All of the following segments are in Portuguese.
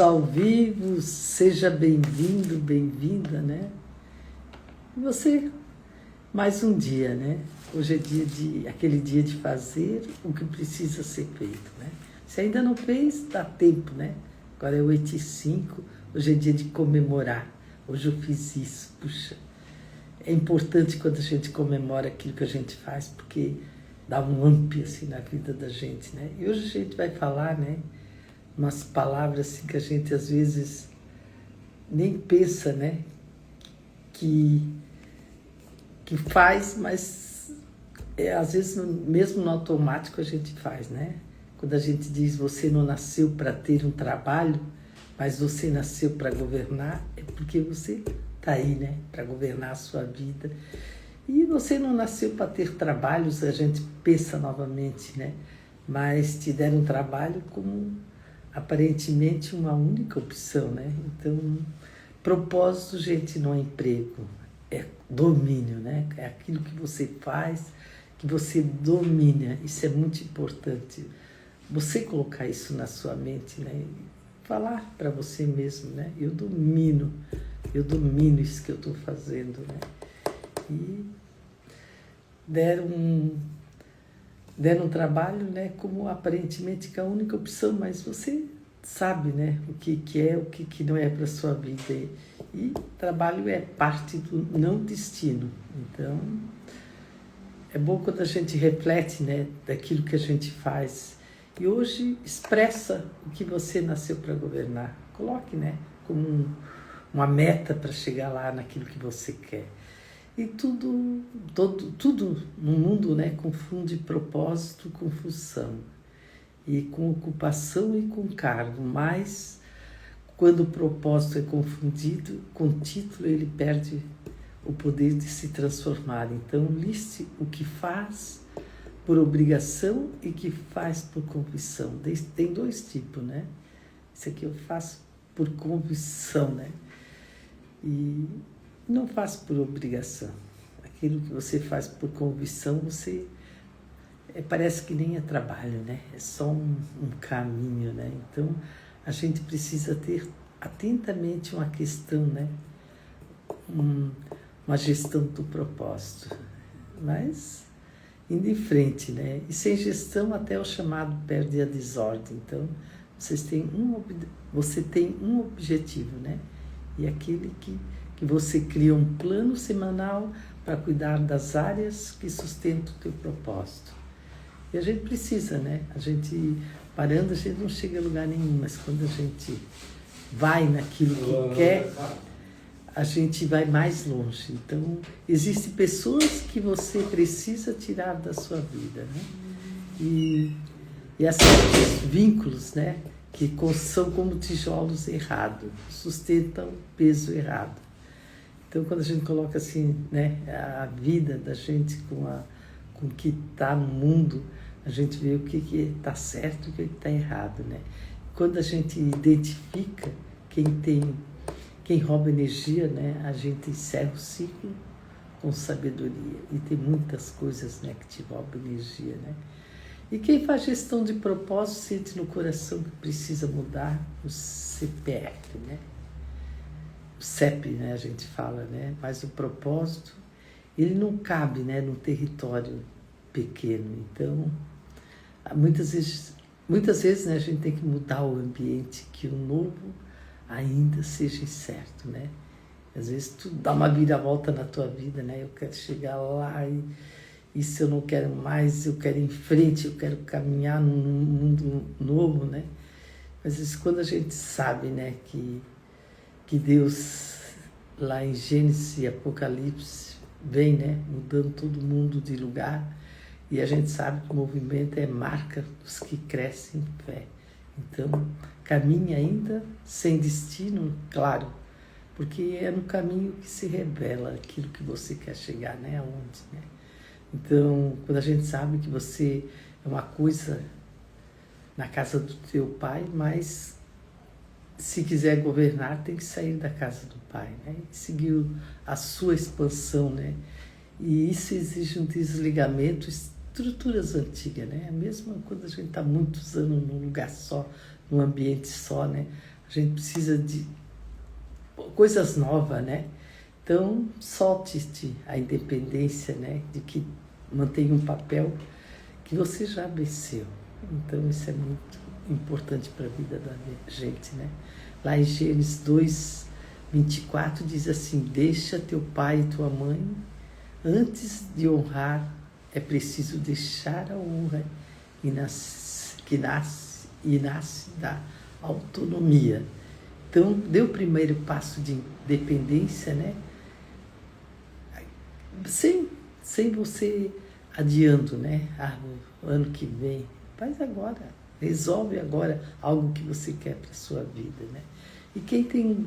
Ao vivo, seja bem-vindo, bem-vinda, né? E você, mais um dia, né? Hoje é aquele dia de fazer o que precisa ser feito, né? Se ainda não fez, dá tempo, né? Agora é 8h05, hoje é dia de comemorar. Hoje eu fiz isso, puxa. É importante quando a gente comemora aquilo que a gente faz, porque dá um up assim na vida da gente, né? E hoje a gente vai falar, né? Umas palavras assim que a gente às vezes nem pensa, né? Que faz, mas às vezes mesmo no automático a gente faz, né? Quando a gente diz você não nasceu para ter um trabalho, mas você nasceu para governar, é porque você está aí, né? Para governar a sua vida. E você não nasceu para ter trabalhos, a gente pensa novamente, né? Mas te deram um trabalho como aparentemente uma única opção, né? Então, propósito, gente, não é emprego, é domínio, né? É aquilo que você faz, que você domina. Isso é muito importante. Você colocar isso na sua mente, né? Falar para você mesmo, né? Eu domino isso que eu estou fazendo, né? E deram um trabalho, né, como aparentemente que é a única opção, mas você sabe, né, o que é, o que não é para a sua vida. E trabalho é parte do não destino. Então, é bom quando a gente reflete, né, daquilo que a gente faz. E hoje expressa o que você nasceu para governar. Coloque, né, como uma meta para chegar lá naquilo que você quer. E tudo no mundo, né, confunde propósito com função, e com ocupação e com cargo, mas quando o propósito é confundido com título, ele perde o poder de se transformar. Então, liste o que faz por obrigação e que faz por convicção. Tem dois tipos, né? Isso aqui eu faço por convicção, né? E não faz por obrigação. Aquilo que você faz por convicção, você parece que nem é trabalho, né? É só um caminho, né? Então, a gente precisa ter atentamente uma questão, né? Uma gestão do propósito. Mas, indo em frente, né? E sem gestão, até o chamado perde a desordem. Então, você tem um objetivo, né? E aquele que você cria um plano semanal para cuidar das áreas que sustentam o teu propósito. E a gente precisa, né? A gente parando, a gente não chega a lugar nenhum, mas quando a gente vai naquilo que quer, a gente vai mais longe. Então, existem pessoas que você precisa tirar da sua vida, né? E esses vínculos, né? Que são como tijolos errados, sustentam peso errado. Então, quando a gente coloca assim, né, a vida da gente com o que está no mundo, a gente vê o que está certo e o que está errado, né? Quando a gente identifica quem rouba energia, né, a gente encerra o ciclo com sabedoria. E tem muitas coisas, né, que te roubam energia, né? E quem faz gestão de propósito sente no coração que precisa mudar o CPF, né? O CEP, né, a gente fala, né? Mas o propósito, ele não cabe, né, num território pequeno. Então, muitas vezes, né, a gente tem que mudar o ambiente, que o novo ainda seja certo, né? Às vezes tu dá uma viravolta na tua vida, né? Eu quero chegar lá e isso eu não quero mais, eu quero ir em frente, eu quero caminhar num mundo novo, né? Mas isso, quando a gente sabe, né, que Deus, lá em Gênesis e Apocalipse, vem, né, mudando todo mundo de lugar, e a gente sabe que o movimento é marca dos que crescem em fé. Então, caminhe ainda sem destino, claro, porque é no caminho que se revela aquilo que você quer chegar, né, aonde, né? Então, quando a gente sabe que você é uma coisa na casa do teu pai, mas se quiser governar, tem que sair da casa do pai, né? E seguir a sua expansão, né? E isso exige um desligamento, estruturas antigas, né? Mesmo quando a gente está muitos anos num lugar só, num ambiente só, né? A gente precisa de coisas novas, né? Então, solte-te a independência, né? De que mantenha um papel que você já venceu. Então, isso é muito importante para a vida da gente, né? Lá em Gênesis 2:24 diz assim: deixa teu pai e tua mãe, antes de honrar, é preciso deixar a honra que nasce da autonomia. Então, dê o primeiro passo de independência, né? Sem você adiando, né? O ano que vem. Faz agora. Resolve agora algo que você quer para a sua vida, né? E quem tem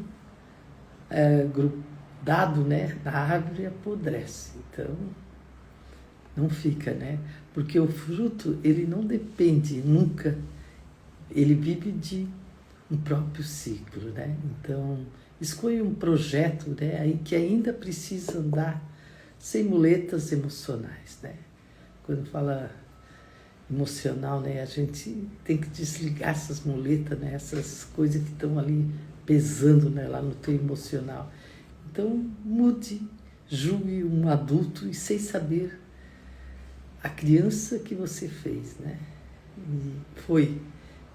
grudado, né, na árvore apodrece. Então, não fica, né? Porque o fruto, ele não depende nunca. Ele vive de um próprio ciclo, né? Então, escolha um projeto, né, aí que ainda precisa andar sem muletas emocionais, né? Quando fala emocional, né, a gente tem que desligar essas muletas, né, essas coisas que estão ali pesando, né, lá no teu emocional. Então, mude, julgue um adulto e sem saber a criança que você fez, né? E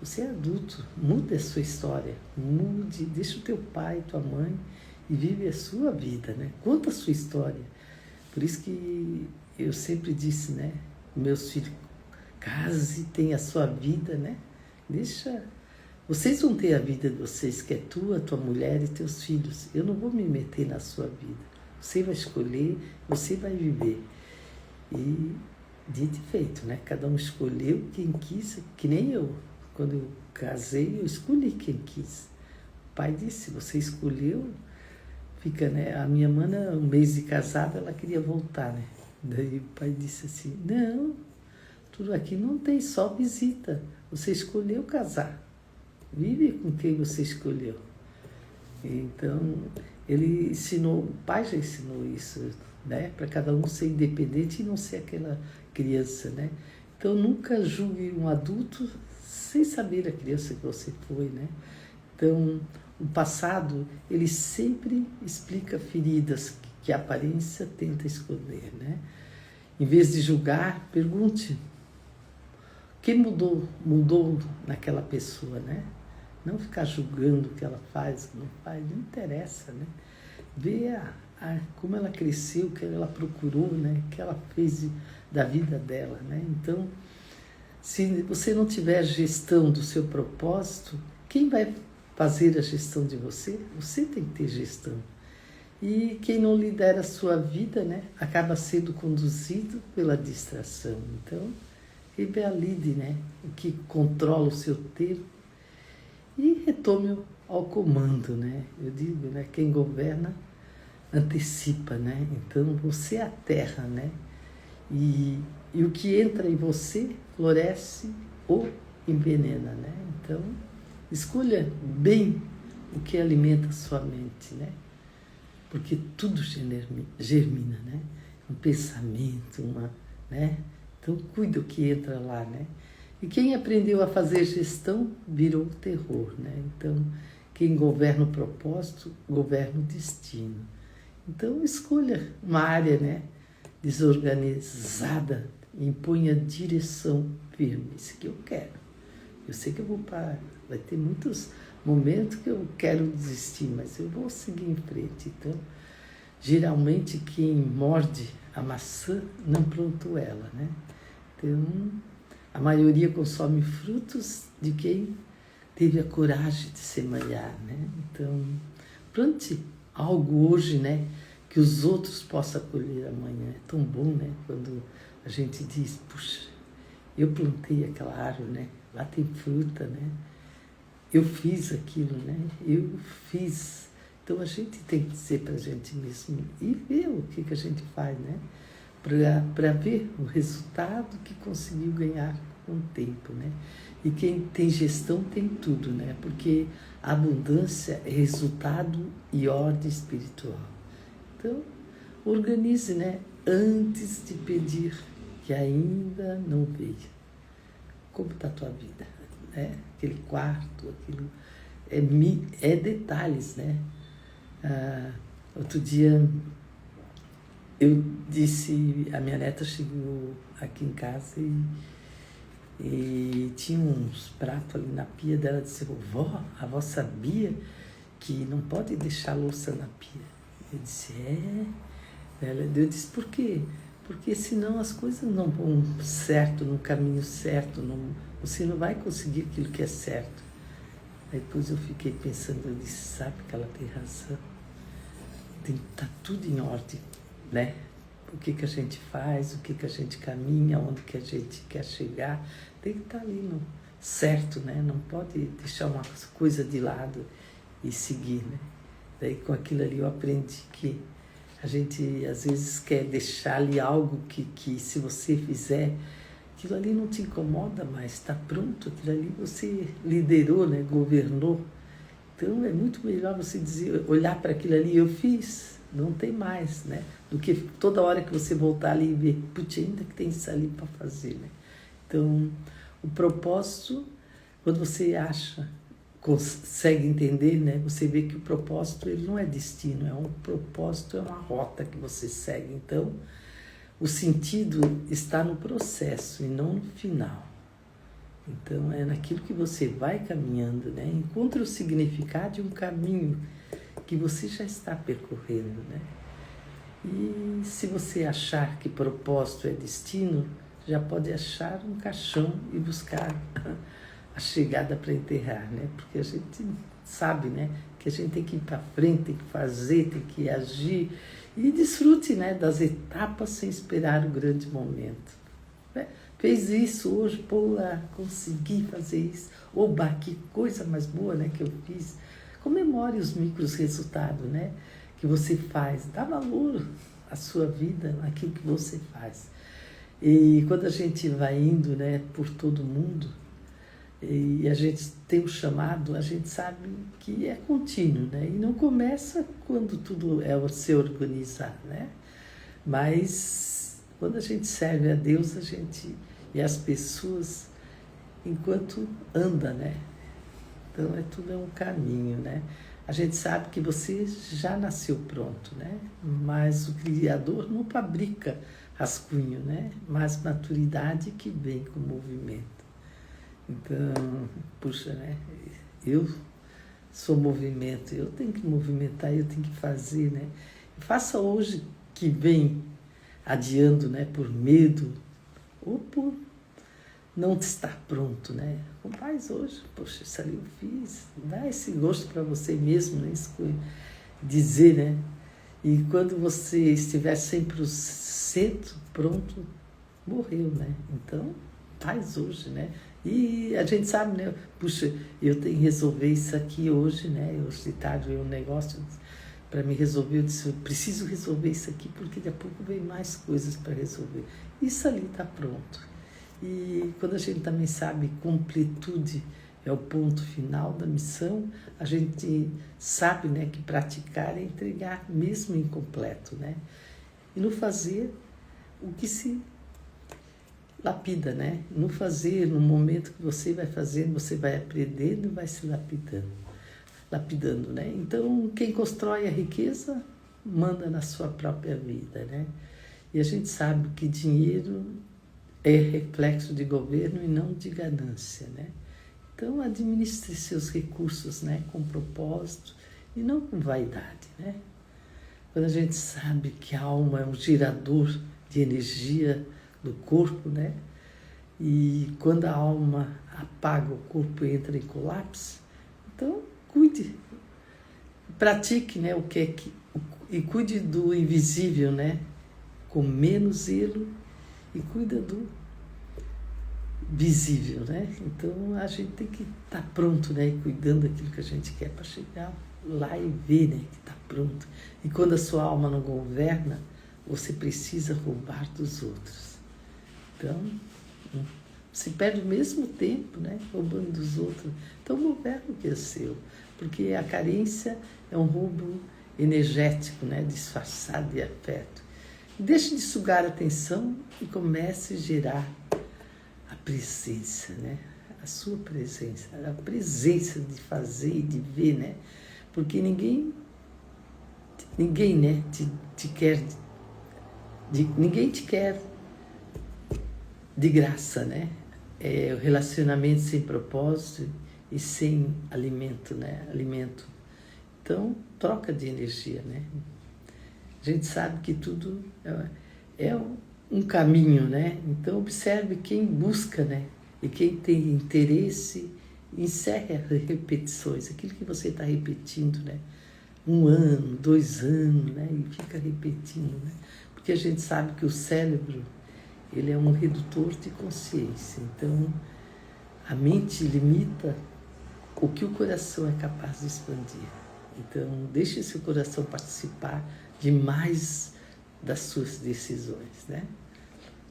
você é adulto, mude a sua história, mude, deixa o teu pai, tua mãe e vive a sua vida, né? Conta a sua história. Por isso que eu sempre disse, né? Meus filhos, case, tenha a sua vida, né? Vocês vão ter a vida de vocês, que é tua mulher e teus filhos. Eu não vou me meter na sua vida. Você vai escolher, você vai viver. E dito e feito, né? Cada um escolheu quem quis, que nem eu. Quando eu casei, eu escolhi quem quis. O pai disse, você escolheu, fica, né? A minha mana, um mês de casada, ela queria voltar, né? Daí o pai disse assim, não, tudo aqui não tem, só visita. Você escolheu casar. Vive com quem você escolheu. Então, ele ensinou, o pai já ensinou isso, né? Para cada um ser independente e não ser aquela criança, né? Então, nunca julgue um adulto sem saber a criança que você foi, né? Então, o passado, ele sempre explica feridas que a aparência tenta esconder, né? Em vez de julgar, pergunte o que mudou naquela pessoa, né? Não ficar julgando o que ela faz, o que não faz, não interessa, né? Vê como ela cresceu, o que ela procurou, né? O que ela fez da vida dela, né? Então, se você não tiver gestão do seu propósito, quem vai fazer a gestão de você? Você tem que ter gestão. E quem não lidera a sua vida, né, acaba sendo conduzido pela distração. Então, revalide, né, o que controla o seu tempo e retome ao comando, né? Eu digo, né, quem governa antecipa, né? Então, você é a terra, né? E o que entra em você floresce ou envenena, né? Então, escolha bem o que alimenta a sua mente, né? Porque tudo germina, né? Um pensamento, né? Então, cuida o que entra lá, né? E quem aprendeu a fazer gestão virou terror, né? Então, quem governa o propósito, governa o destino. Então, escolha uma área, né, desorganizada e imponha direção firme. Isso que eu quero. Eu sei que eu vou parar. Vai ter muitos momentos que eu quero desistir, mas eu vou seguir em frente. Então, geralmente, quem morde a maçã não plantou ela, né? Então, a maioria consome frutos de quem teve a coragem de semear, né? Então, plante algo hoje, né? Que os outros possam colher amanhã. É tão bom, né? Quando a gente diz, puxa, eu plantei aquela árvore, né? Lá tem fruta, né? Eu fiz aquilo, né? Eu fiz. Então, a gente tem que dizer para a gente mesmo e ver o que a gente faz, né? Para ver o resultado que conseguiu ganhar com o tempo, né? E quem tem gestão tem tudo, né? Porque a abundância é resultado e ordem espiritual. Então, organize, né? Antes de pedir, que ainda não veio. Como está a tua vida? Né? Aquele quarto, aquilo. é detalhes, né? Outro dia eu disse, a minha neta chegou aqui em casa e tinha uns pratos ali na pia dela, disse, vó, a avó sabia que não pode deixar a louça na pia? Eu disse, eu disse, por quê? Porque senão as coisas não vão certo, no caminho certo, você não vai conseguir aquilo que é certo. Aí depois eu fiquei pensando, eu disse, sabe que ela tem razão, tem que estar tudo em ordem, né? O que a gente faz, o que a gente caminha, onde que a gente quer chegar, tem que estar ali no certo, né? Não pode deixar uma coisa de lado e seguir, né? Daí com aquilo ali eu aprendi que a gente às vezes quer deixar ali algo que se você fizer, aquilo ali não te incomoda mais, está pronto, aquilo ali você liderou, né? Governou. Então é muito melhor você dizer, olhar para aquilo ali, eu fiz, não tem mais, né? Do que toda hora que você voltar ali e ver, putz, ainda que tem isso ali para fazer, né? Então, o propósito, quando você acha, consegue entender, né? Você vê que o propósito, ele não é destino, é um propósito, é uma rota que você segue. Então, o sentido está no processo e não no final. Então, é naquilo que você vai caminhando, né? Encontra o significado de um caminho que você já está percorrendo, né? E se você achar que propósito é destino, já pode achar um caixão e buscar a chegada para enterrar, né? Porque a gente sabe, né? Que a gente tem que ir para frente, tem que fazer, tem que agir e desfrute, né? Das etapas sem esperar o grande momento. Né? Fez isso hoje, consegui fazer isso. Oba, que coisa mais boa, né? Que eu fiz. Comemore os micros resultados, né? Que você faz. Dá valor à sua vida, naquilo que você faz. E quando a gente vai indo, né? Por todo mundo, e a gente tem um chamado, a gente sabe que é contínuo, né? E não começa quando tudo é se organizar, né? Mas quando a gente serve a Deus, e as pessoas, enquanto anda, né? Então tudo é um caminho, né? A gente sabe que você já nasceu pronto, né? Mas o Criador não fabrica rascunho, né? Mas maturidade que vem com o movimento. Então, puxa, né? Eu sou movimento, eu tenho que movimentar, eu tenho que fazer, né? Faça hoje que vem adiando, né? Por medo ou por não estar pronto, né? Faz hoje, poxa, isso ali eu fiz, dá esse gosto para você mesmo, né? Dizer, né? E quando você estiver 100% pronto, morreu, né? Então, faz hoje, né? E a gente sabe, né? Puxa, eu tenho que resolver isso aqui hoje, né? Hoje de tarde veio um negócio para me resolver. Eu disse, eu preciso resolver isso aqui porque daqui a pouco vem mais coisas para resolver. Isso ali está pronto. E quando a gente também sabe completude é o ponto final da missão, a gente sabe, né, que praticar é entregar mesmo incompleto, né? E no fazer o que se lapida, né? No fazer, no momento que você vai fazendo, você vai aprendendo e vai se lapidando, né? Então, quem constrói a riqueza manda na sua própria vida, né? E a gente sabe que dinheiro é reflexo de governo e não de ganância, né? Então, administre seus recursos, né, com propósito e não com vaidade, né? Quando a gente sabe que a alma é um gerador de energia do corpo, né? E quando a alma apaga, o corpo entra em colapso. Então, cuide, pratique, né, e cuide do invisível, né? Com menos zelo e cuida do visível, né? Então a gente tem que estar pronto, né? E cuidando daquilo que a gente quer para chegar lá e ver, né? Que está pronto. E quando a sua alma não governa, você precisa roubar dos outros. Então, se perde o mesmo tempo, né? Roubando dos outros. Então governa o que é seu, porque a carência é um roubo energético, né? Disfarçado de afeto. Deixe de sugar a atenção e comece a gerar a presença, né? a sua presença, a presença de fazer e de ver, né? Porque ninguém, né, te quer, ninguém te quer de graça, né? É o relacionamento sem propósito e sem alimento, né? Alimento. Então, troca de energia, né? A gente sabe que tudo é um caminho, né? Então, observe quem busca, né? E quem tem interesse, encerre as repetições, aquilo que você está repetindo, né? 1 ano, 2 anos, né? E fica repetindo, né? Porque a gente sabe que o cérebro, ele é um redutor de consciência. Então, a mente limita o que o coração é capaz de expandir. Então, deixe seu coração participar de mais das suas decisões, né?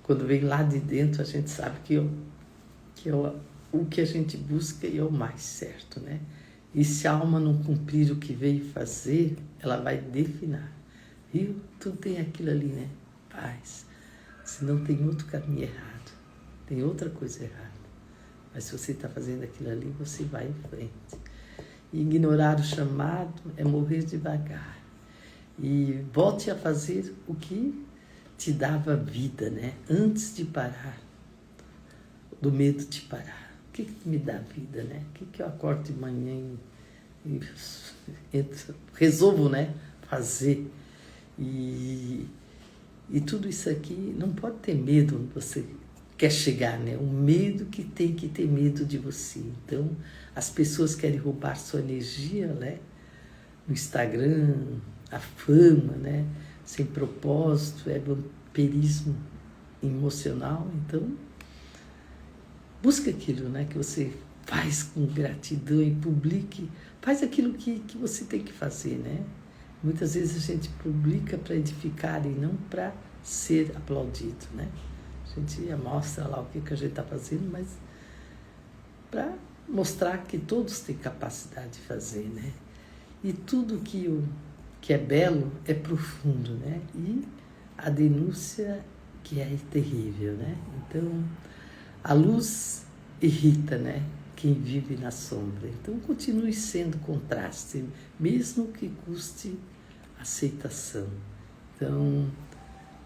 Quando vem lá de dentro, a gente sabe que o que a gente busca é o mais certo, né? E se a alma não cumprir o que veio fazer, ela vai definir. Viu? Tudo tem aquilo ali, né? Paz. Senão tem outro caminho errado. Tem outra coisa errada. Mas se você está fazendo aquilo ali, você vai em frente. E ignorar o chamado é morrer devagar. E volte a fazer o que te dava vida, né? Antes de parar, do medo de parar. O que me dá vida, né? O que eu acordo de manhã e resolvo, né? Fazer. E tudo isso aqui não pode ter medo onde você quer chegar, né? O medo que tem que ter medo de você. Então, as pessoas querem roubar sua energia, né? No Instagram, a fama, né? Sem propósito, é vampirismo emocional. Então, busca aquilo, né? Que você faz com gratidão e publique. Faz aquilo que você tem que fazer, né? Muitas vezes a gente publica para edificar e não para ser aplaudido, né? A gente mostra lá o que a gente está fazendo, mas para mostrar que todos têm capacidade de fazer, né? E tudo que é belo é profundo, né? E a denúncia que é terrível, né? Então, a luz irrita, né? Quem vive na sombra. Então, continue sendo contraste, mesmo que custe aceitação. Então,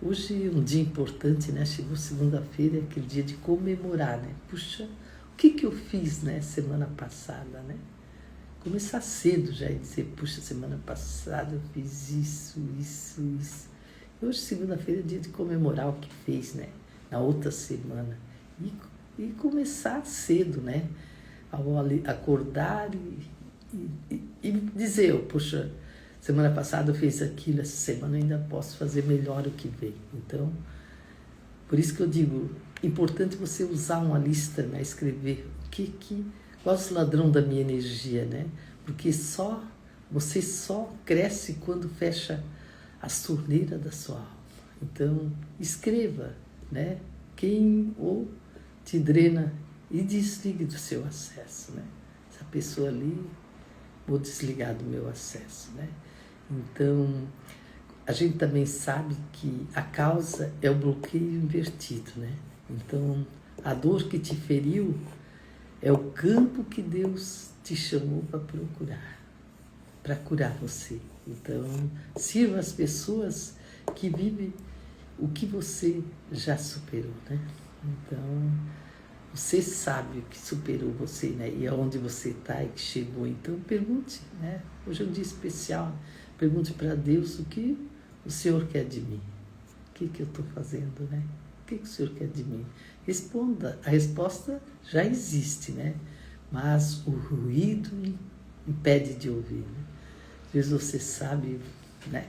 hoje é um dia importante, né? Chegou segunda-feira, é aquele dia de comemorar, né? Puxa, o que eu fiz, né? Semana passada, né? Começar cedo já e dizer, puxa, semana passada eu fiz isso. E hoje, segunda-feira, é dia de comemorar o que fez, né? Na outra semana. E começar cedo, né? Ao acordar e dizer, puxa, semana passada eu fiz aquilo, essa semana eu ainda posso fazer melhor o que vem. Então, por isso que eu digo, importante você usar uma lista, né? Escrever qual é o ladrão da minha energia, né? Porque você só cresce quando fecha a torneira da sua alma. Então, escreva, né? Quem ou te drena e desligue do seu acesso, né? Essa pessoa ali, vou desligar do meu acesso, né? Então, a gente também sabe que a causa é o bloqueio invertido, né? Então, a dor que te feriu é o campo que Deus te chamou para procurar, para curar você. Então, sirva as pessoas que vivem o que você já superou, né? Então, você sabe o que superou você, né? E aonde você está e que chegou. Então, pergunte, né? Hoje é um dia especial. Pergunte para Deus o que o Senhor quer de mim. O que eu estou fazendo, né? O que o Senhor quer de mim? Responda. A resposta já existe, né? Mas o ruído impede de ouvir, né? Às vezes você sabe, né?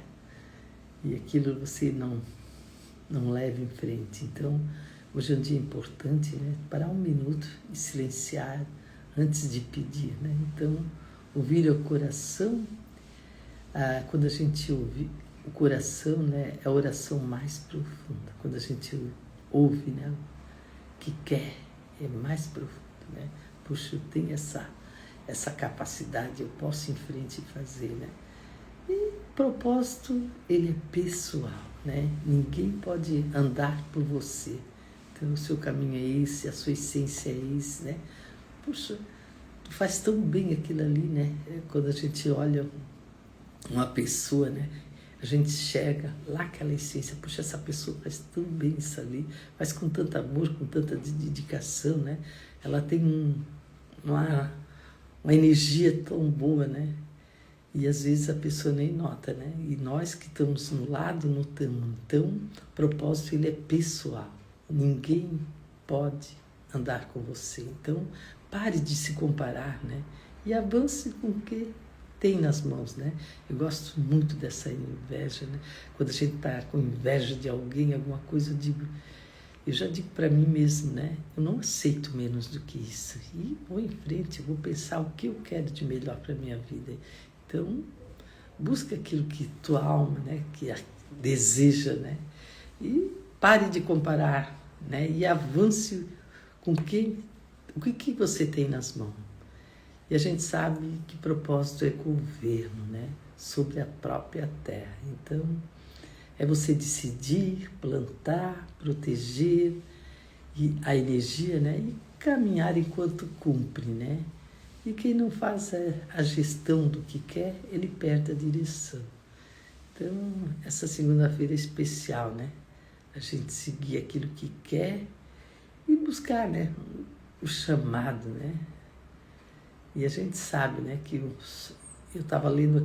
E aquilo você não leva em frente. Então, hoje é um dia importante, né? Parar 1 minuto e silenciar antes de pedir, né? Então, ouvir o coração, quando a gente ouve o coração, né? É a oração mais profunda. Quando a gente ouve, né? O que quer, é mais profundo, né? Puxa, eu tenho essa capacidade, eu posso ir em frente e fazer, né? E propósito, ele é pessoal, né? Ninguém pode andar por você. Então, o seu caminho é esse, a sua essência é esse, né? puxa, tu faz tão bem aquilo ali, né? Quando a gente olha uma pessoa, né? A gente enxerga lá aquela essência, puxa, essa pessoa faz tão bem isso ali, faz com tanto amor, com tanta dedicação, né? Ela tem uma energia tão boa, né? E às vezes a pessoa nem nota, né? E nós que estamos no lado notamos. Então, o propósito ele é pessoal. Ninguém pode andar com você. Então, pare de se comparar, né? E avance com o que tem nas mãos, né? Eu gosto muito dessa inveja, né? Quando a gente está com inveja de alguém, alguma coisa, eu já digo para mim mesmo, né? Eu não aceito menos do que isso. E vou em frente, vou pensar o que eu quero de melhor para a minha vida. Então, busca aquilo que tua alma, né, que deseja, né, e pare de comparar, né, e avance com o que você tem nas mãos. E a gente sabe que propósito é governo, né, sobre a própria terra. Então, é você decidir, plantar, proteger a energia, né, e caminhar enquanto cumpre, né. E quem não faz a gestão do que quer, ele perde a direção. Então, essa segunda-feira é especial, né? A gente seguir aquilo que quer e buscar, né? O chamado, né? E a gente sabe, né? Que eu estava lendo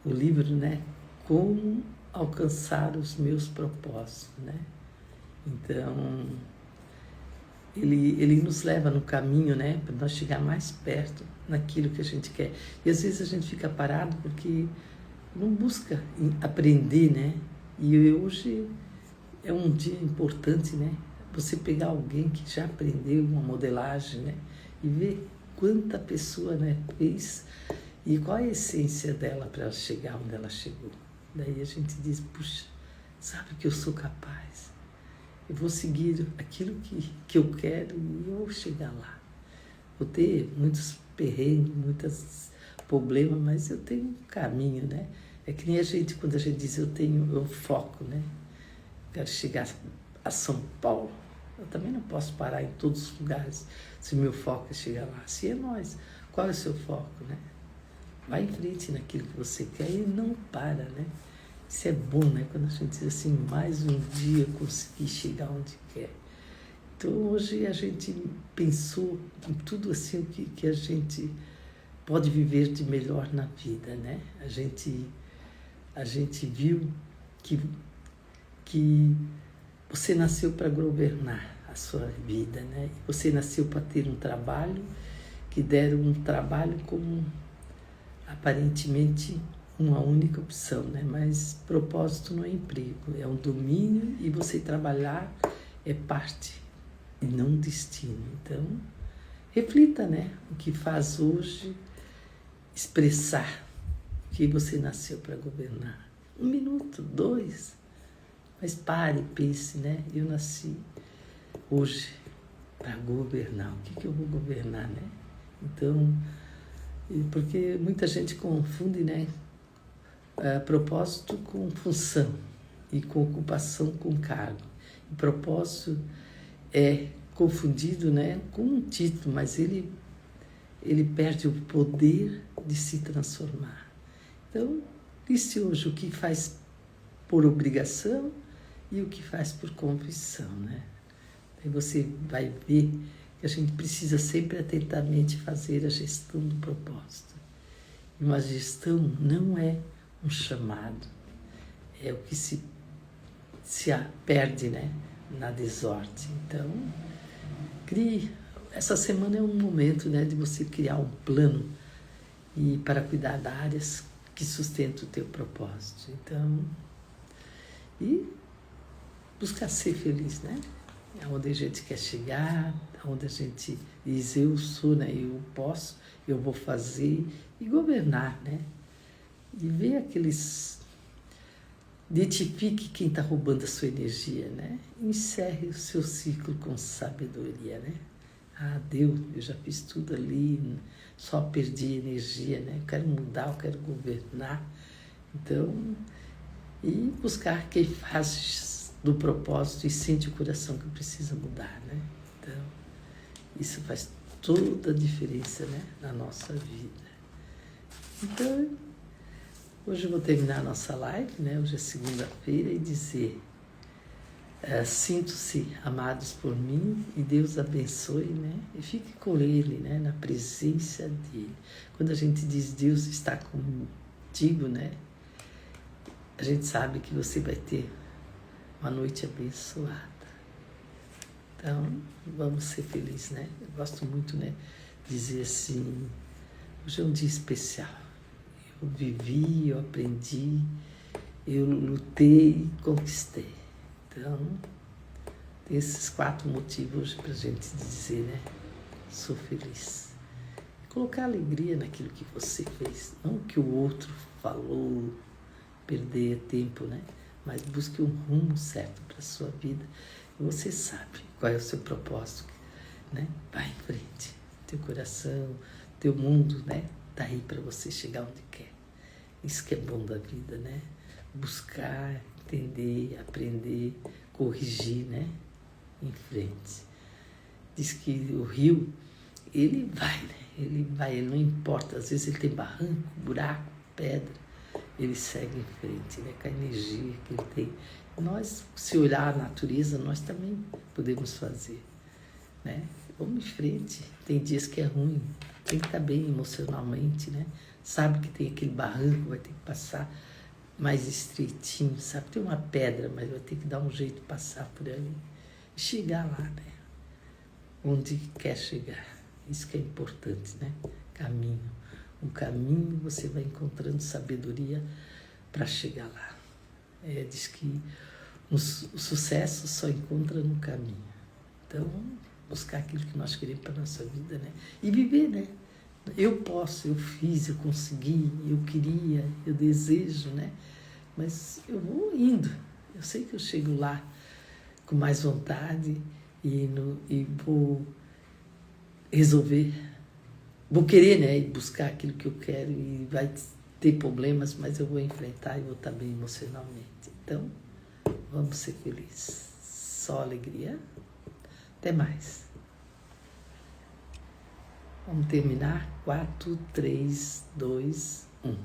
o livro, né? Como alcançar os meus propósitos, né? Então, ele nos leva no caminho, né, para nós chegar mais perto naquilo que a gente quer. E às vezes a gente fica parado porque não busca aprender, né? E hoje é um dia importante, né? Você pegar alguém que já aprendeu uma modelagem, né? E ver quanta pessoa, né, fez e qual a essência dela para chegar onde ela chegou. Daí a gente diz, puxa, sabe que eu sou capaz. Eu vou seguir aquilo que eu quero e eu vou chegar lá. Vou ter muitos perrengues, muitos problemas, mas eu tenho um caminho, né? É que nem a gente, quando a gente diz eu foco, né? Quero chegar a São Paulo. Eu também não posso parar em todos os lugares se o meu foco é chegar lá. Se é nós, qual é o seu foco, né? Vai em frente naquilo que você quer e não para, né? Isso é bom, né? Quando a gente diz assim, mais um dia conseguir chegar onde quer. Então, hoje a gente pensou em tudo assim que a gente pode viver de melhor na vida, né? A gente viu que você nasceu para governar a sua vida, né? Você nasceu para ter um trabalho, que deram um trabalho como aparentemente uma única opção, né? Mas propósito não é emprego, é um domínio e você trabalhar é parte e não destino. Então, reflita, né? O que faz hoje expressar que você nasceu para governar. 1 minuto, 2, mas pare, pense, né? Eu nasci hoje para governar. O que eu vou governar, né? Então, porque muita gente confunde, né? Propósito com função e com ocupação com cargo. E propósito é confundido, né, com um título, mas ele perde o poder de se transformar. Então, disse hoje o que faz por obrigação e o que faz por convicção, né? Aí você vai ver que a gente precisa sempre atentamente fazer a gestão do propósito. E uma gestão não é um chamado, é o que se perde, né, na desordem. Então, essa semana é um momento, né, de você criar um plano e para cuidar das áreas que sustentam o teu propósito. Então, e buscar ser feliz, né? Aonde a gente quer chegar, aonde a gente diz eu sou, né, eu posso, eu vou fazer e governar, né? E ver aqueles... Identifique quem está roubando a sua energia, né? Encerre o seu ciclo com sabedoria, né? Ah, Deus, eu já fiz tudo ali, só perdi energia, né? Eu quero mudar, eu quero governar. Então, e buscar quem faz do propósito e sente o coração que precisa mudar, né? Então, isso faz toda a diferença, né, na nossa vida. Então, hoje eu vou terminar a nossa live, né? Hoje é segunda-feira, e dizer: sinto-se amados por mim e Deus abençoe, né? E fique com Ele, né? Na presença dEle. Quando a gente diz Deus está contigo, né? A gente sabe que você vai ter uma noite abençoada. Então, vamos ser felizes, né? Eu gosto muito, né? Dizer assim: hoje é um dia especial. Eu vivi, eu aprendi, eu lutei e conquistei. Então, tem esses 4 motivos hoje para a gente dizer, né? Sou feliz. E colocar alegria naquilo que você fez, não o que o outro falou, perder tempo, né? Mas busque um rumo certo para a sua vida. E você sabe qual é o seu propósito, né? Vai em frente. Teu coração, teu mundo, né? Tá aí para você chegar onde quer. Isso que é bom da vida, né? Buscar, entender, aprender, corrigir, né? Em frente. Diz que o rio, ele vai, né? Ele não importa. Às vezes ele tem barranco, buraco, pedra. Ele segue em frente, né? Com a energia que ele tem. Nós, se olhar a natureza, nós também podemos fazer, né? Vamos em frente. Tem dias que é ruim, tem que estar bem emocionalmente, né? Sabe que tem aquele barranco, vai ter que passar mais estreitinho, sabe? Tem uma pedra, mas vai ter que dar um jeito de passar por ali e chegar lá, né? Onde quer chegar. Isso que é importante, né? Caminho. O caminho você vai encontrando sabedoria para chegar lá. Diz que o sucesso só encontra no caminho. Então, buscar aquilo que nós queremos para a nossa vida, né? E viver, né? Eu posso, eu fiz, eu consegui, eu queria, eu desejo, né? Mas eu vou indo. Eu sei que eu chego lá com mais vontade e vou resolver, vou querer, né? E buscar aquilo que eu quero, e vai ter problemas, mas eu vou enfrentar e vou estar bem emocionalmente. Então, vamos ser felizes. Só alegria. Até mais. Vamos terminar. 4, 3, 2, 1.